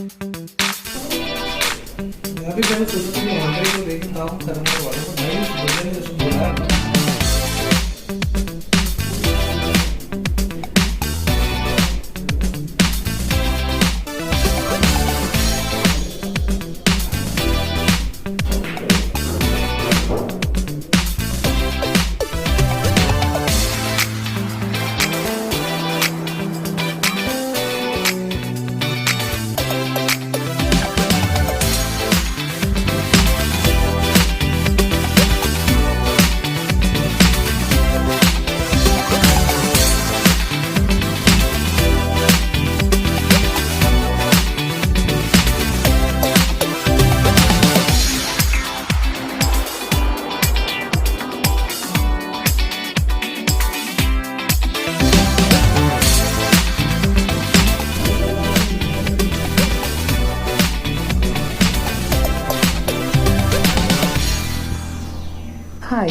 मैं भी पहले सोचा था कि ऑनलाइन को लेकिन काम करने वाला तो भाई बंदे ने जैसे बोला हाय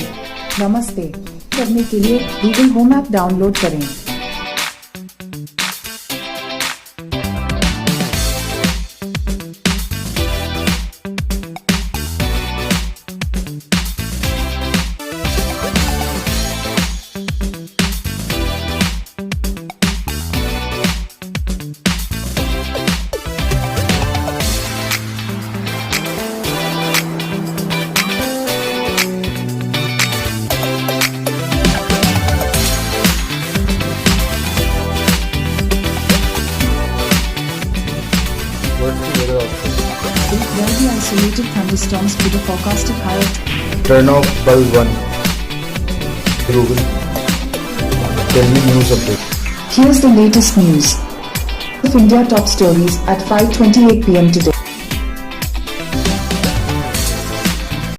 नमस्ते करने के लिए गूगल होम ऐप डाउनलोड करें। What's the weather option? Where the isolated thunderstorms with a forecasted high of Turn off bulb 1. Google. Tell me news update. Here's the latest news of India top stories at 5:28 p.m. today.